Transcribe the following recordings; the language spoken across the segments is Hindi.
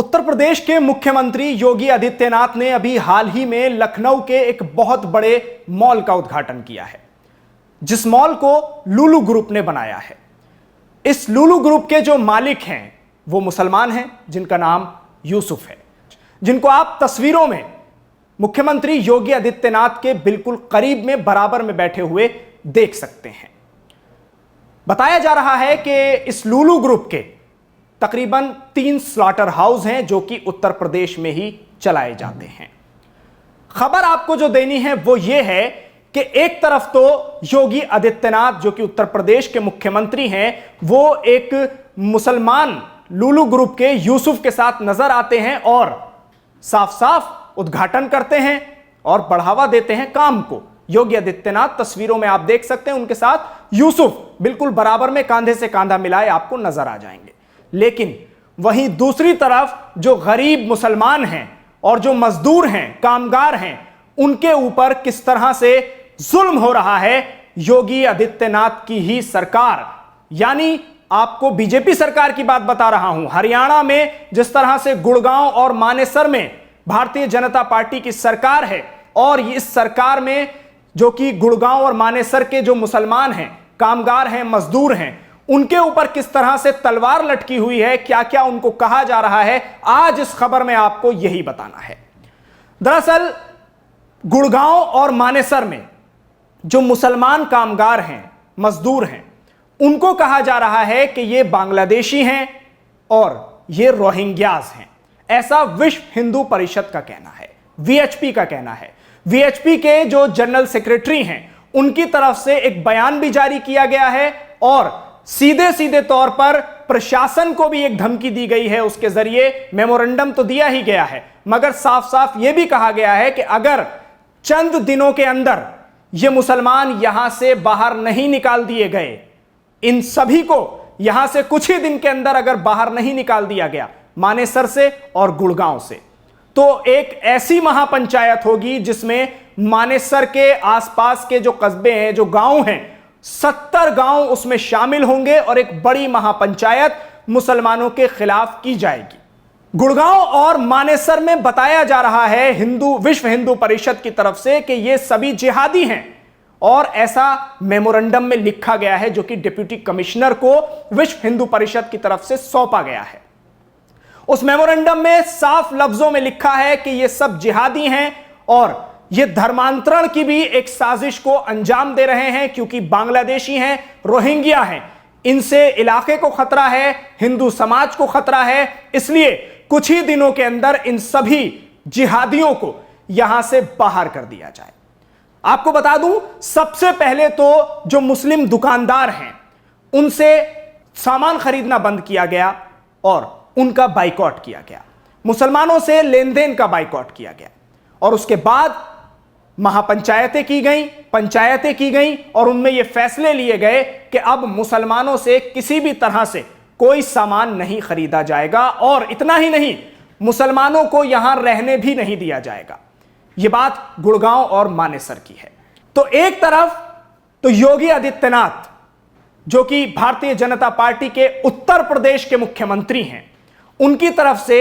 उत्तर प्रदेश के मुख्यमंत्री योगी आदित्यनाथ ने अभी हाल ही में लखनऊ के एक बहुत बड़े मॉल का उद्घाटन किया है, जिस मॉल को लुलु ग्रुप ने बनाया है। इस लुलु ग्रुप के जो मालिक हैं वो मुसलमान हैं, जिनका नाम यूसुफ है, जिनको आप तस्वीरों में मुख्यमंत्री योगी आदित्यनाथ के बिल्कुल करीब में बराबर में बैठे हुए देख सकते हैं। बताया जा रहा है कि इस लुलु ग्रुप के तकरीबन 3 स्लॉटर हाउस हैं जो कि उत्तर प्रदेश में ही चलाए जाते हैं। खबर आपको जो देनी है वो ये है कि एक तरफ तो योगी आदित्यनाथ जो कि उत्तर प्रदेश के मुख्यमंत्री हैं, वो एक मुसलमान लुलु ग्रुप के यूसुफ के साथ नजर आते हैं और साफ साफ उद्घाटन करते हैं और बढ़ावा देते हैं काम को। योगी आदित्यनाथ तस्वीरों में आप देख सकते हैं, उनके साथ यूसुफ बिल्कुल बराबर में कांधे से कांधा मिलाए आपको नजर आ जाएंगे। लेकिन वहीं दूसरी तरफ जो गरीब मुसलमान हैं और जो मजदूर हैं, कामगार हैं, उनके ऊपर किस तरह से जुल्म हो रहा है योगी आदित्यनाथ की ही सरकार, यानी आपको बीजेपी सरकार की बात बता रहा हूं। हरियाणा में जिस तरह से गुड़गांव और मानेसर में भारतीय जनता पार्टी की सरकार है और इस सरकार में जो कि गुड़गांव और मानेसर के जो मुसलमान हैं, कामगार हैं, मजदूर हैं, उनके ऊपर किस तरह से तलवार लटकी हुई है, क्या क्या उनको कहा जा रहा है, आज इस खबर में आपको यही बताना है। दरअसल गुड़गांव और मानेसर में जो मुसलमान कामगार हैं, मजदूर हैं, उनको कहा जा रहा है कि ये बांग्लादेशी हैं और ये रोहिंग्याज हैं। ऐसा विश्व हिंदू परिषद का कहना है, वीएचपी का कहना है। वीएचपी के जो जनरल सेक्रेटरी हैं, उनकी तरफ से एक बयान भी जारी किया गया है और सीधे सीधे तौर पर प्रशासन को भी एक धमकी दी गई है। उसके जरिए मेमोरेंडम तो दिया ही गया है, मगर साफ साफ यह भी कहा गया है कि अगर चंद दिनों के अंदर ये मुसलमान यहां से बाहर नहीं निकाल दिए गए, इन सभी को यहां से कुछ ही दिन के अंदर अगर बाहर नहीं निकाल दिया गया मानेसर से और गुड़गांव से, तो एक ऐसी महापंचायत होगी जिसमें मानेसर के आसपास के जो कस्बे हैं, जो गांव हैं, 70 गांव उसमें शामिल होंगे और एक बड़ी महापंचायत मुसलमानों के खिलाफ की जाएगी। गुड़गांव और मानेसर में बताया जा रहा है विश्व हिंदू परिषद की तरफ से कि ये सभी जिहादी हैं और ऐसा मेमोरेंडम में लिखा गया है जो कि डिप्टी कमिश्नर को विश्व हिंदू परिषद की तरफ से सौंपा गया है। उस मेमोरेंडम में साफ लफ्जों में लिखा है कि ये सब जिहादी हैं और ये धर्मांतरण की भी एक साजिश को अंजाम दे रहे हैं, क्योंकि बांग्लादेशी हैं, रोहिंग्या हैं, इनसे इलाके को खतरा है, हिंदू समाज को खतरा है। इसलिए कुछ ही दिनों के अंदर इन सभी जिहादियों को यहां से बाहर कर दिया जाए। आपको बता दूं, सबसे पहले तो जो मुस्लिम दुकानदार हैं उनसे सामान खरीदना बंद किया गया और उनका बाइकॉट किया गया, मुसलमानों से लेन देन का बाइकॉट किया गया और उसके बाद महापंचायतें की गई, पंचायतें की गई और उनमें यह फैसले लिए गए कि अब मुसलमानों से किसी भी तरह से कोई सामान नहीं खरीदा जाएगा और इतना ही नहीं, मुसलमानों को यहां रहने भी नहीं दिया जाएगा। यह बात गुड़गांव और मानेसर की है। तो एक तरफ तो योगी आदित्यनाथ जो कि भारतीय जनता पार्टी के उत्तर प्रदेश के मुख्यमंत्री हैं, उनकी तरफ से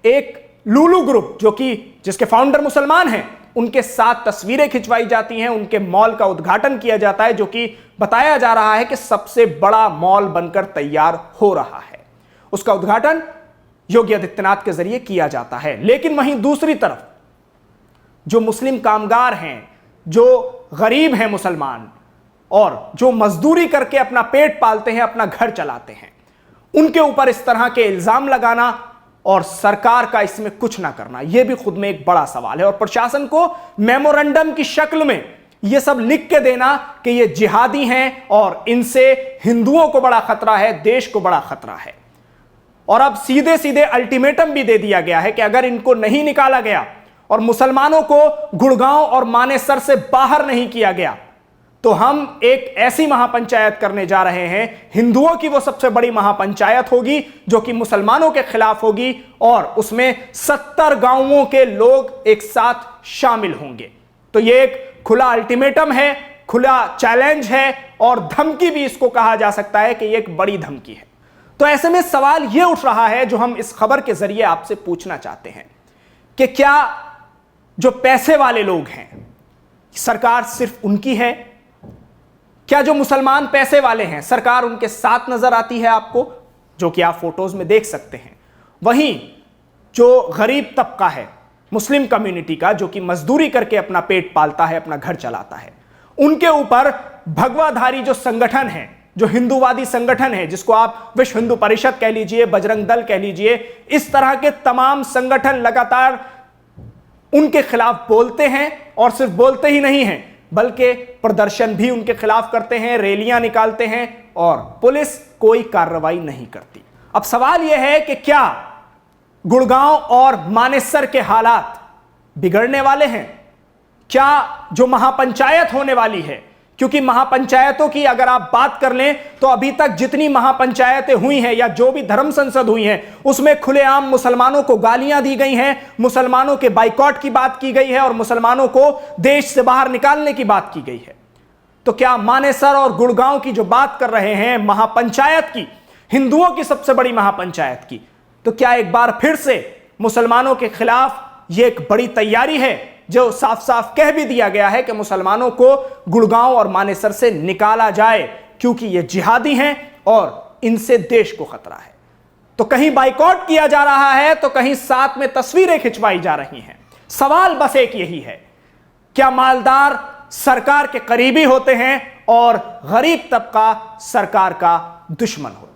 एक लुलु ग्रुप जो कि जिसके फाउंडर मुसलमान हैं, उनके साथ तस्वीरें खिंचवाई जाती हैं, उनके मॉल का उद्घाटन किया जाता है जो कि बताया जा रहा है कि सबसे बड़ा मॉल बनकर तैयार हो रहा है। उसका उद्घाटन योगी आदित्यनाथ के जरिए किया जाता है। लेकिन वहीं दूसरी तरफ जो मुस्लिम कामगार हैं, जो गरीब हैं मुसलमान और जो मजदूरी करके अपना पेट पालते हैं, अपना घर चलाते हैं, उनके ऊपर इस तरह के इल्जाम लगाना और सरकार का इसमें कुछ ना करना, यह भी खुद में एक बड़ा सवाल है। और प्रशासन को मेमोरेंडम की शक्ल में यह सब लिख के देना कि ये जिहादी हैं और इनसे हिंदुओं को बड़ा खतरा है, देश को बड़ा खतरा है। और अब सीधे सीधे अल्टीमेटम भी दे दिया गया है कि अगर इनको नहीं निकाला गया और मुसलमानों को गुड़गांव और मानेसर से बाहर नहीं किया गया, तो हम एक ऐसी महापंचायत करने जा रहे हैं, हिंदुओं की वो सबसे बड़ी महापंचायत होगी जो कि मुसलमानों के खिलाफ होगी और उसमें 70 गांवों के लोग एक साथ शामिल होंगे। तो ये एक खुला अल्टीमेटम है, खुला चैलेंज है और धमकी भी इसको कहा जा सकता है कि ये एक बड़ी धमकी है। तो ऐसे में सवाल यह उठ रहा है जो हम इस खबर के जरिए आपसे पूछना चाहते हैं कि क्या जो पैसे वाले लोग हैं सरकार सिर्फ उनकी है? क्या जो मुसलमान पैसे वाले हैं सरकार उनके साथ नजर आती है आपको, जो कि आप फोटोज में देख सकते हैं? वहीं जो गरीब तबका है मुस्लिम कम्युनिटी का, जो कि मजदूरी करके अपना पेट पालता है, अपना घर चलाता है, उनके ऊपर भगवाधारी जो संगठन है, जो हिंदूवादी संगठन है, जिसको आप विश्व हिंदू परिषद कह लीजिए, बजरंग दल कह लीजिए, इस तरह के तमाम संगठन लगातार उनके खिलाफ बोलते हैं और सिर्फ बोलते ही नहीं हैं बल्कि प्रदर्शन भी उनके खिलाफ करते हैं, रैलियां निकालते हैं और पुलिस कोई कार्रवाई नहीं करती। अब सवाल यह है कि क्या गुड़गांव और मानेसर के हालात बिगड़ने वाले हैं? क्या जो महापंचायत होने वाली है, क्योंकि महापंचायतों की अगर आप बात कर लें तो अभी तक जितनी महापंचायतें हुई हैं या जो भी धर्म संसद हुई हैं उसमें खुलेआम मुसलमानों को गालियां दी गई हैं, मुसलमानों के बाइकॉट की बात की गई है और मुसलमानों को देश से बाहर निकालने की बात की गई है। तो क्या मानेसर और गुड़गांव की जो बात कर रहे हैं महापंचायत की, हिंदुओं की सबसे बड़ी महापंचायत की, तो क्या एक बार फिर से मुसलमानों के खिलाफ यह एक बड़ी तैयारी है जो साफ साफ कह भी दिया गया है कि मुसलमानों को गुड़गांव और मानेसर से निकाला जाए क्योंकि ये जिहादी हैं और इनसे देश को खतरा है? तो कहीं बाइकॉट किया जा रहा है तो कहीं साथ में तस्वीरें खिंचवाई जा रही हैं। सवाल बस एक यही है, क्या मालदार सरकार के करीबी होते हैं और गरीब तबका सरकार का दुश्मन होता है?